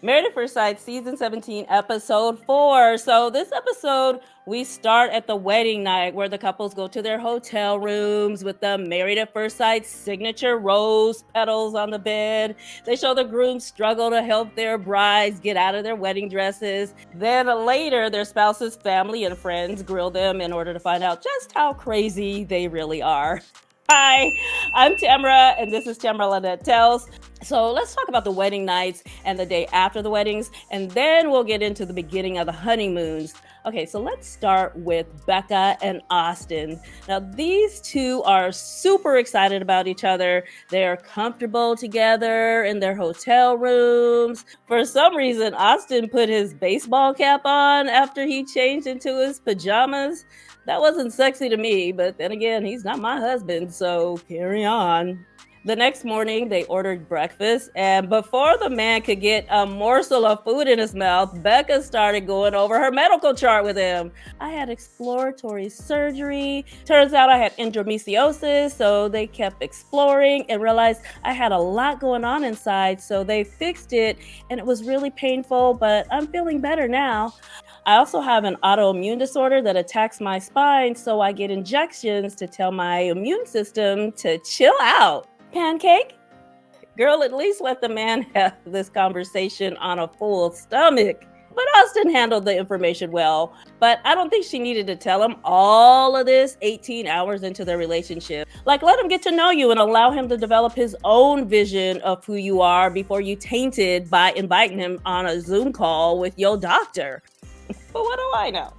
Married at First Sight, Season 17, Episode 4. So this episode, we start at the wedding night where the couples go to their hotel rooms with the Married at First Sight signature rose petals on the bed. They show the grooms struggle to help their brides get out of their wedding dresses. Then later, their spouse's family and friends grill them in order to find out just how crazy they really are. Hi, I'm Tamara, and this is Tamara Lynette Tells. So let's talk about the wedding nights and the day after the weddings, and then we'll get into the beginning of the honeymoons. Okay, so let's start with Becca and Austin. Now, these two are super excited about each other. They're comfortable together in their hotel rooms. For some reason, Austin put his baseball cap on after he changed into his pajamas. That wasn't sexy to me, but then again, he's not my husband, so carry on. The next morning, they ordered breakfast, and before the man could get a morsel of food in his mouth, Becca started going over her medical chart with him. I had exploratory surgery. Turns out I had endometriosis, so they kept exploring and realized I had a lot going on inside, so they fixed it, and it was really painful, but I'm feeling better now. I also have an autoimmune disorder that attacks my spine, so I get injections to tell my immune system to chill out. Pancake? Girl, at least let the man have this conversation on a full stomach. But Austin handled the information well. But I don't think she needed to tell him all of this 18 hours into their relationship. Like, let him get to know you and allow him to develop his own vision of who you are before you taint it by inviting him on a Zoom call with your doctor. But what do I know?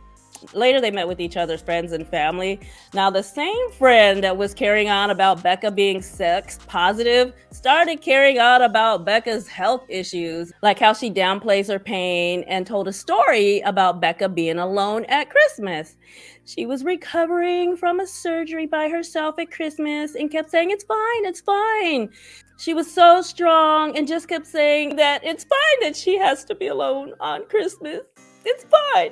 Later, they met with each other's friends and family. Now, the same friend that was carrying on about Becca being sex positive started carrying on about Becca's health issues, like how she downplays her pain, and told a story about Becca being alone at Christmas. She was recovering from a surgery by herself at Christmas and kept saying, "It's fine, it's fine." She was so strong and just kept saying that it's fine that she has to be alone on Christmas. It's fine.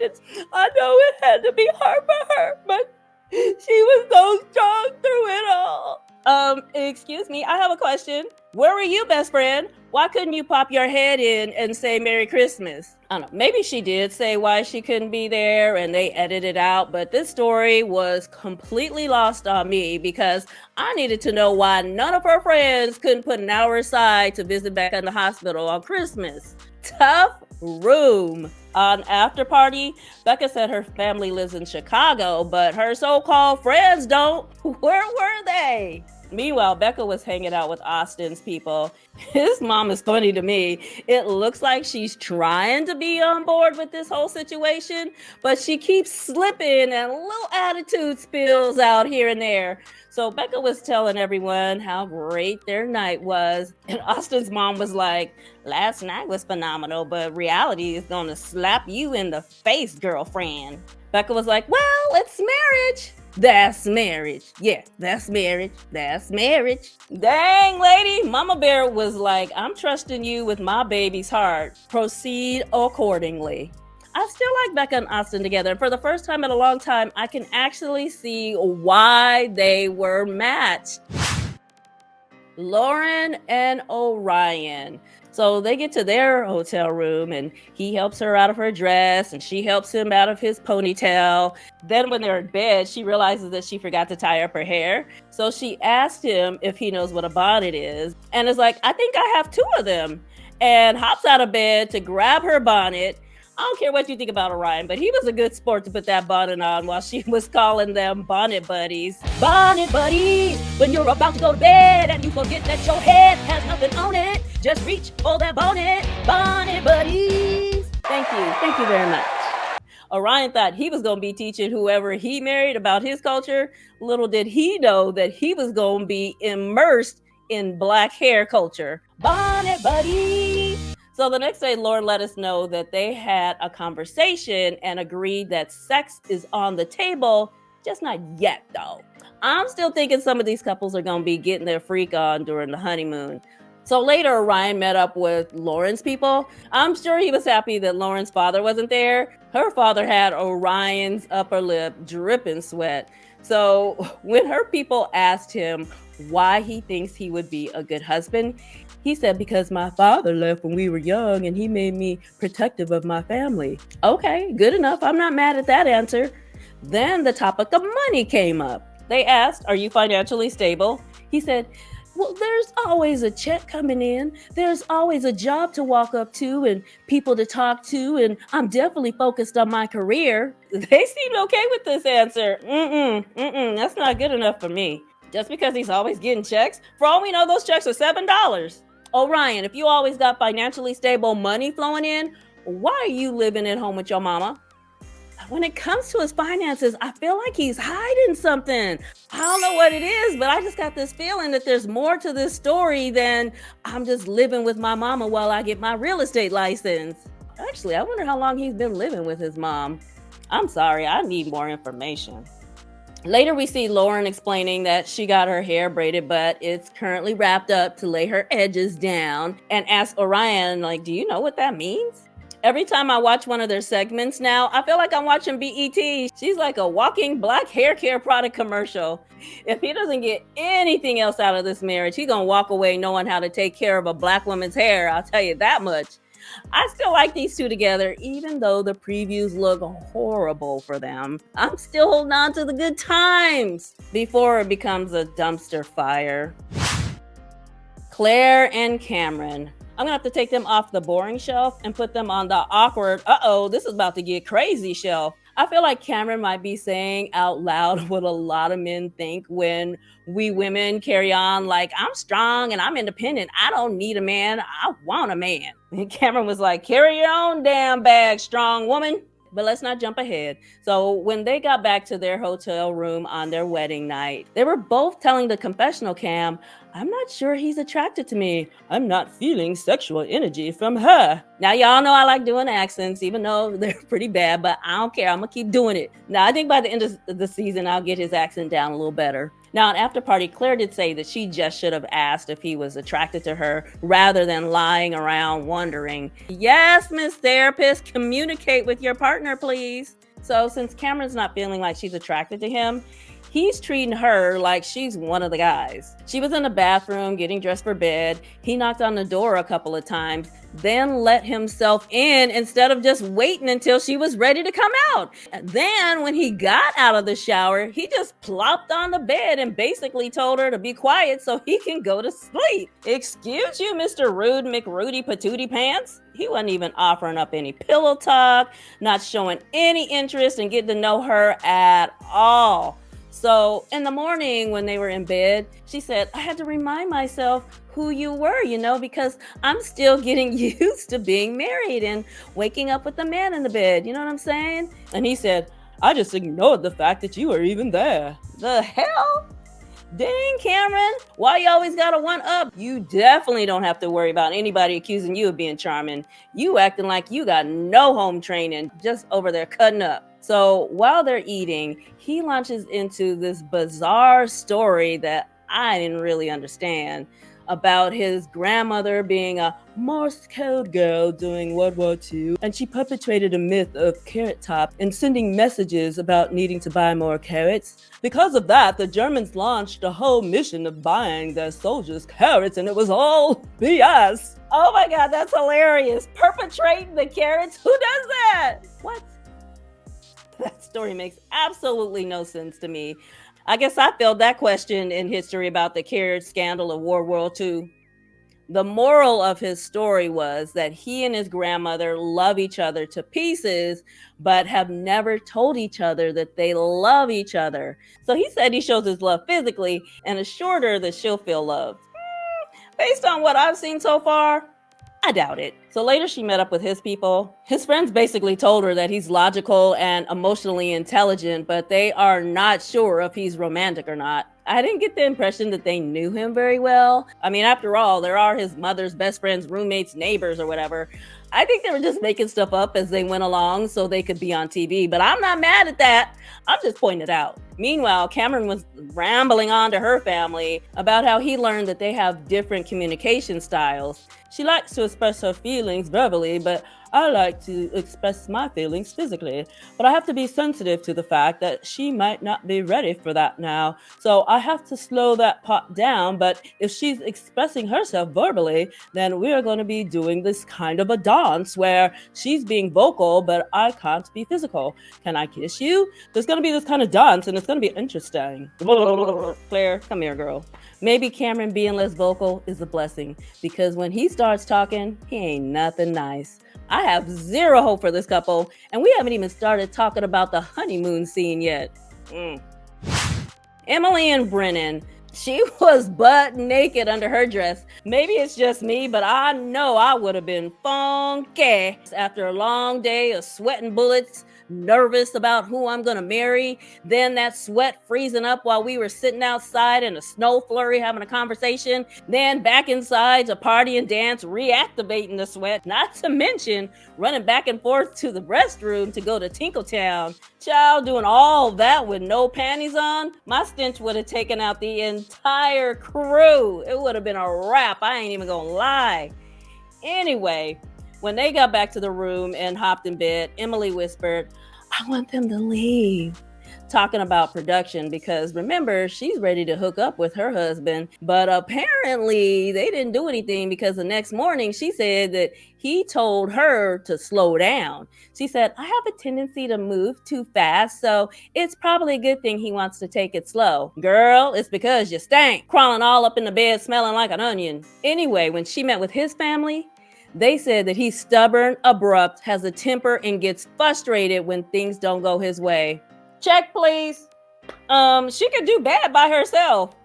I know it had to be hard for her, but she was so strong through it all. Excuse me, I have a question. Where were you, best friend? Why couldn't you pop your head in and say Merry Christmas? I don't know, maybe she did say why she couldn't be there and they edited it out, but this story was completely lost on me because I needed to know why none of her friends couldn't put an hour aside to visit Becca in the hospital on Christmas. Tough room. On Afterparty, Becca said her family lives in Chicago, but her so-called friends don't. Where were they? Meanwhile, Becca was hanging out with Austin's people. His mom is funny to me. It looks like she's trying to be on board with this whole situation, but she keeps slipping and little attitude spills out here and there. So Becca was telling everyone how great their night was. And Austin's mom was like, "Last night was phenomenal, but reality is gonna slap you in the face, girlfriend." Becca was like, "Well, it's marriage." That's marriage. Yeah, that's marriage. That's marriage. Dang, lady. Mama Bear was like, "I'm trusting you with my baby's heart. Proceed accordingly." I still like Becca and Austin together. And for the first time in a long time, I can actually see why they were matched. Lauren and Orion. So they get to their hotel room and he helps her out of her dress and she helps him out of his ponytail. Then when they're in bed, she realizes that she forgot to tie up her hair. So she asked him if he knows what a bonnet is and is like, "I think I have two of them," and hops out of bed to grab her bonnet. I don't care what you think about Orion, but he was a good sport to put that bonnet on while she was calling them bonnet buddies. Bonnet buddies, when you're about to go to bed and you forget that your head has nothing on it, just reach for that bonnet. Bonnet buddies. Thank you very much. Orion thought he was going to be teaching whoever he married about his culture. Little did he know that he was going to be immersed in black hair culture. Bonnet buddies. So the next day, Lauren let us know that they had a conversation and agreed that sex is on the table, just not yet, though. I'm still thinking some of these couples are going to be getting their freak on during the honeymoon. So later, Orion met up with Lauren's people. I'm sure he was happy that Lauren's father wasn't there. Her father had Orion's upper lip dripping sweat. So when her people asked him why he thinks he would be a good husband, He said, because my father left when we were young and he made me protective of my family. Okay, good enough. I'm not mad at that answer. Then the topic of money came up. They asked, are you financially stable? He said, well, there's always a check coming in. There's always a job to walk up to and people to talk to, and I'm definitely focused on my career. They seemed okay with this answer. That's not good enough for me. Just because he's always getting checks? For all we know, those checks are $7. Orion, if you always got financially stable money flowing in, why are you living at home with your mama? When it comes to his finances, I feel like he's hiding something. I don't know what it is, but I just got this feeling that there's more to this story than I'm just living with my mama while I get my real estate license. Actually, I wonder how long he's been living with his mom. I'm sorry, I need more information. Later, we see Lauren explaining that she got her hair braided, but it's currently wrapped up to lay her edges down, and asks Orion, like, do you know what that means? Every time I watch one of their segments now, I feel like I'm watching BET. She's like a walking black hair care product commercial. If he doesn't get anything else out of this marriage, he's gonna walk away knowing how to take care of a black woman's hair, I'll tell you that much. I still like these two together, even though the previews look horrible for them. I'm still holding on to the good times before it becomes a dumpster fire. Claire and Cameron. I'm gonna have to take them off the boring shelf and put them on the awkward, this is about to get crazy shelf. I feel like Cameron might be saying out loud what a lot of men think when we women carry on like, I'm strong and I'm independent. I don't need a man. I want a man. And Cameron was like, carry your own damn bag, strong woman. But let's not jump ahead. So when they got back to their hotel room on their wedding night, they were both telling the confessional cam, I'm not sure he's attracted to me. I'm not feeling sexual energy from her. Now, y'all know I like doing accents, even though they're pretty bad, but I don't care. I'm going to keep doing it. Now, I think by the end of the season, I'll get his accent down a little better. Now, at Afterparty, Claire did say that she just should have asked if he was attracted to her rather than lying around wondering. Yes, Miss Therapist, communicate with your partner, please. So since Cameron's not feeling like she's attracted to him, he's treating her like she's one of the guys. She was in the bathroom getting dressed for bed. He knocked on the door a couple of times, then let himself in instead of just waiting until she was ready to come out. And then when he got out of the shower, he just plopped on the bed and basically told her to be quiet so he can go to sleep. Excuse you, Mr. Rude McRudy Patootie Pants. He wasn't even offering up any pillow talk, not showing any interest in getting to know her at all. So in the morning when they were in bed, she said, I had to remind myself who you were, because I'm still getting used to being married and waking up with a man in the bed. You know what I'm saying? And he said, I just ignored the fact that you were even there. The hell? Dang, Cameron, why you always gotta one up? You definitely don't have to worry about anybody accusing you of being charming. You acting like you got no home training, just over there cutting up. So while they're eating, he launches into this bizarre story that I didn't really understand about his grandmother being a Morse code girl during World War II, and she perpetrated a myth of Carrot Top and sending messages about needing to buy more carrots. Because of that, the Germans launched a whole mission of buying their soldiers carrots, and it was all BS. Oh my God, that's hilarious. Perpetrating the carrots? Who does that? What? That story makes absolutely no sense to me. I guess I failed that question in history about the carrot scandal of World War II. The moral of his story was that he and his grandmother love each other to pieces, but have never told each other that they love each other. So he said he shows his love physically and assured her that she'll feel loved. Based on what I've seen so far, I doubt it. So later she met up with his people. His friends basically told her that he's logical and emotionally intelligent, but they are not sure if he's romantic or not. I didn't get the impression that they knew him very well. I mean, after all, there are his mother's best friends, roommates, neighbors, or whatever. I think they were just making stuff up as they went along so they could be on TV, but I'm not mad at that. I'm just pointing it out. Meanwhile, Cameron was rambling on to her family about how he learned that they have different communication styles. She likes to express her feelings verbally, but I like to express my feelings physically, but I have to be sensitive to the fact that she might not be ready for that now. So I have to slow that part down. But if she's expressing herself verbally, then we are going to be doing this kind of a dance where she's being vocal, but I can't be physical. Can I kiss you? There's going to be this kind of dance, and it's going to be interesting. Claire, come here, girl. Maybe Cameron being less vocal is a blessing, because when he starts talking, he ain't nothing nice. I have zero hope for this couple, and we haven't even started talking about the honeymoon scene yet. Emily and Brennan. She was butt naked under her dress. Maybe it's just me, but I know I would have been funky after a long day of sweating bullets, nervous about who I'm gonna marry, then that sweat freezing up while we were sitting outside in a snow flurry having a conversation, then back inside to party and dance, reactivating the sweat, not to mention running back and forth to the restroom to go to Tinkletown. Child, doing all that with no panties on, my stench would have taken out the entire crew. It would have been a wrap, I ain't even gonna lie. Anyway, when they got back to the room and hopped in bed, Emily whispered, I want them to leave. Talking about production, because remember, she's ready to hook up with her husband. But apparently they didn't do anything, because the next morning she said that he told her to slow down. She said, I have a tendency to move too fast, so it's probably a good thing he wants to take it slow. Girl, it's because you stank, crawling all up in the bed smelling like an onion. Anyway, when she met with his family, they said that he's stubborn, abrupt, has a temper, and gets frustrated when things don't go his way. Check, please. She could do bad by herself.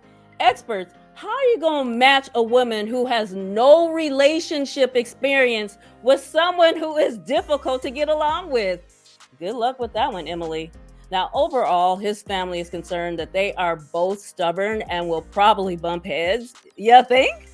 Experts, how are you gonna match a woman who has no relationship experience with someone who is difficult to get along with? Good luck with that one, Emily. Now, overall, his family is concerned that they are both stubborn and will probably bump heads. You think?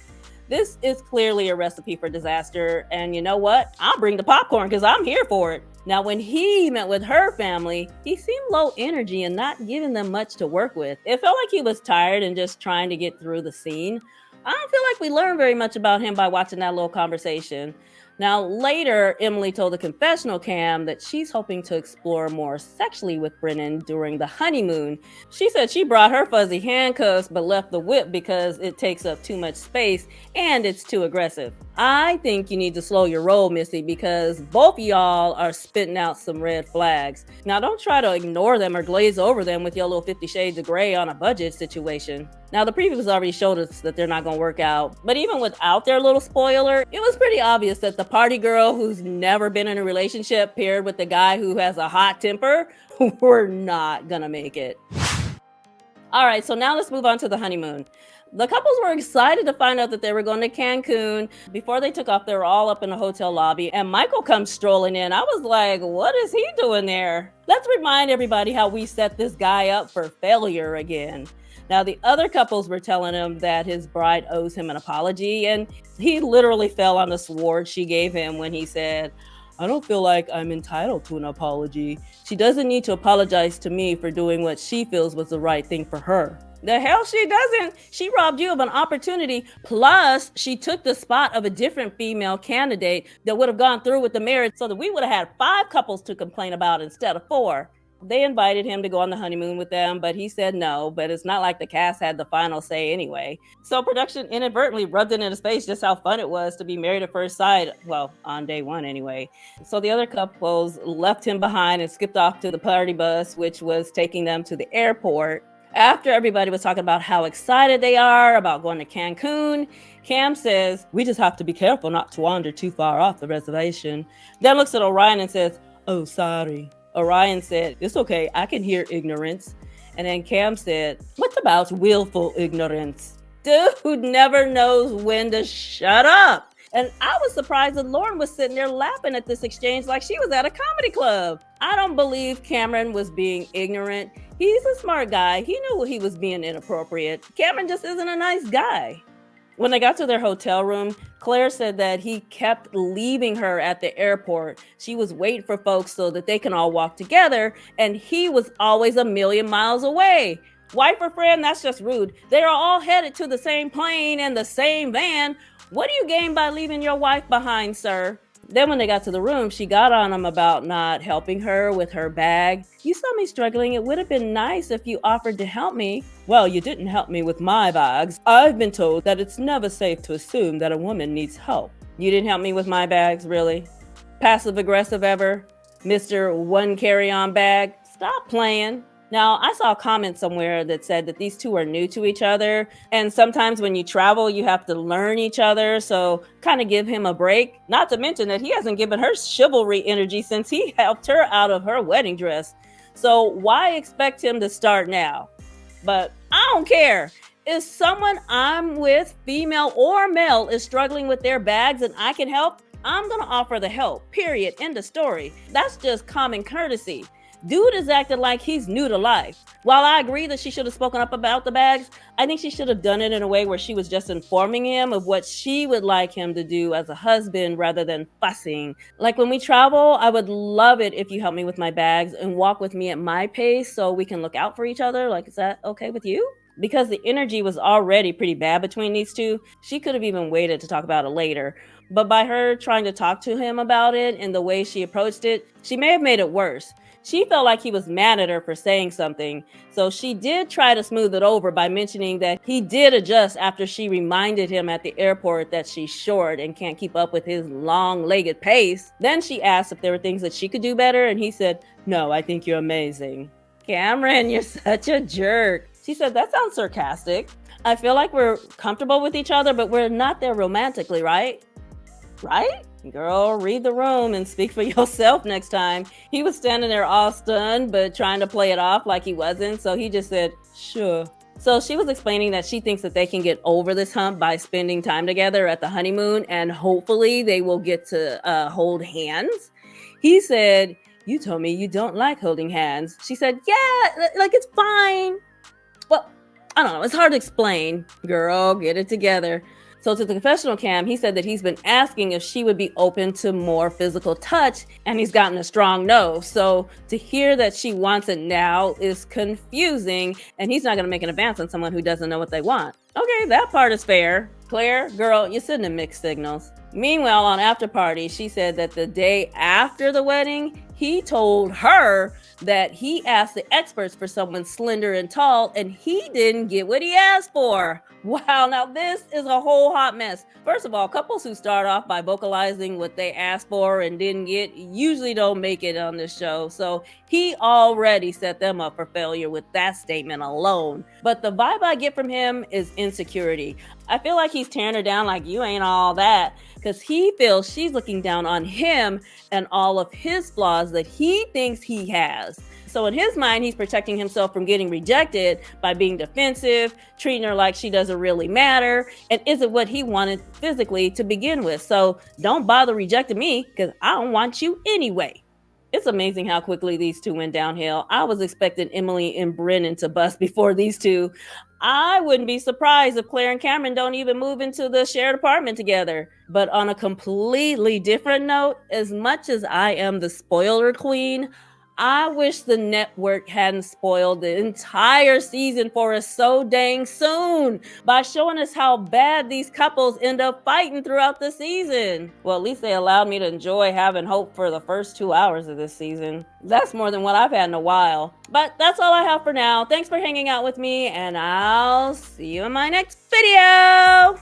This is clearly a recipe for disaster, and you know what? I'll bring the popcorn because I'm here for it. Now, when he met with her family, he seemed low energy and not giving them much to work with. It felt like he was tired and just trying to get through the scene. I don't feel like we learned very much about him by watching that little conversation. Now, later, Emily told the confessional cam that she's hoping to explore more sexually with Brennan during the honeymoon. She said she brought her fuzzy handcuffs but left the whip because it takes up too much space and it's too aggressive. I think you need to slow your roll, Missy, because both of y'all are spitting out some red flags. Now, don't try to ignore them or glaze over them with your little 50 Shades of Grey on a budget situation. Now, the previews already showed us that they're not going to work out, but even without their little spoiler, it was pretty obvious that the party girl who's never been in a relationship paired with the guy who has a hot temper were not going to make it. All right, so now let's move on to the honeymoon. The couples were excited to find out that they were going to Cancun. Before they took off, they were all up in the hotel lobby, and Michael comes strolling in. I was like, what is he doing there? Let's remind everybody how we set this guy up for failure again. Now, the other couples were telling him that his bride owes him an apology, and he literally fell on the sword she gave him when he said, I don't feel like I'm entitled to an apology. She doesn't need to apologize to me for doing what she feels was the right thing for her. The hell she doesn't. She robbed you of an opportunity. Plus, she took the spot of a different female candidate that would have gone through with the marriage so that we would have had 5 couples to complain about instead of 4. They invited him to go on the honeymoon with them, but he said no, but it's not like the cast had the final say anyway. So production inadvertently rubbed it in his face just how fun it was to be married at first sight, well, on day 1 anyway. So the other couples left him behind and skipped off to the party bus, which was taking them to the airport. After everybody was talking about how excited they are about going to Cancun, Cam says, we just have to be careful not to wander too far off the reservation. Then looks at Orion and says, oh, sorry. Orion said, it's okay, I can hear ignorance. And then Cam said, what about willful ignorance? Dude never knows when to shut up. And I was surprised that Lauren was sitting there laughing at this exchange like she was at a comedy club. I don't believe Cameron was being ignorant. He's a smart guy. He knew he was being inappropriate. Cameron just isn't a nice guy. When they got to their hotel room, Claire said that he kept leaving her at the airport. She was waiting for folks so that they can all walk together, and he was always a million miles away. Wife or friend, that's just rude. They are all headed to the same plane and the same van. What do you gain by leaving your wife behind, sir? Then when they got to the room, she got on him about not helping her with her bag. You saw me struggling. It would have been nice if you offered to help me. Well, you didn't help me with my bags. I've been told that it's never safe to assume that a woman needs help. You didn't help me with my bags, really? Passive aggressive ever? Mr. One Carry-On Bag? Stop playing. Now, I saw a comment somewhere that said that these two are new to each other, and sometimes when you travel, you have to learn each other, so kind of give him a break. Not to mention that he hasn't given her chivalry energy since he helped her out of her wedding dress. So why expect him to start now? But I don't care. If someone I'm with, female or male, is struggling with their bags and I can help, I'm going to offer the help, period, end of story. That's just common courtesy. Dude is acting like he's new to life. While I agree that she should have spoken up about the bags, I think she should have done it in a way where she was just informing him of what she would like him to do as a husband rather than fussing. Like when we travel, I would love it if you help me with my bags and walk with me at my pace so we can look out for each other. Like, is that okay with you? Because the energy was already pretty bad between these two, she could have even waited to talk about it later. But by her trying to talk to him about it and the way she approached it, she may have made it worse. She felt like he was mad at her for saying something, so she did try to smooth it over by mentioning that he did adjust after she reminded him at the airport that she's short and can't keep up with his long-legged pace. Then she asked if there were things that she could do better, and he said, "No, I think you're amazing." Cameron, you're such a jerk. She said, "That sounds sarcastic. I feel like we're comfortable with each other, but we're not there romantically, right?" Right? Girl, read the room and speak for yourself next time. He was standing there all stunned, but trying to play it off like he wasn't, so he just said, "Sure." So she was explaining that she thinks that they can get over this hump by spending time together at the honeymoon, and hopefully they will get to hold hands. He said, "You told me you don't like holding hands." She said, "Yeah, like it's fine." Well, I don't know. It's hard to explain. Girl, get it together. So to the confessional cam, he said that he's been asking if she would be open to more physical touch, and he's gotten a strong no. So to hear that she wants it now is confusing, and he's not going to make an advance on someone who doesn't know what they want. Okay, that part is fair. Claire, girl, you're sending mixed signals. Meanwhile, on Afterparty, she said that the day after the wedding, he told her that he asked the experts for someone slender and tall, and he didn't get what he asked for. Wow, now this is a whole hot mess. First of all, couples who start off by vocalizing what they asked for and didn't get usually don't make it on this show. So he already set them up for failure with that statement alone. But the vibe I get from him is insecurity. I feel like he's tearing her down like you ain't all that, because he feels she's looking down on him and all of his flaws that he thinks he has. So in his mind, he's protecting himself from getting rejected by being defensive, treating her like she doesn't really matter, and isn't what he wanted physically to begin with. So don't bother rejecting me, because I don't want you anyway. It's amazing how quickly these two went downhill. I was expecting Emily and Brennan to bust before these two. I wouldn't be surprised if Claire and Cameron don't even move into the shared apartment together. But on a completely different note, as much as I am the spoiler queen, I wish the network hadn't spoiled the entire season for us so dang soon by showing us how bad these couples end up fighting throughout the season. Well, at least they allowed me to enjoy having hope for the first 2 hours of this season. That's more than what I've had in a while. But that's all I have for now. Thanks for hanging out with me, and I'll see you in my next video.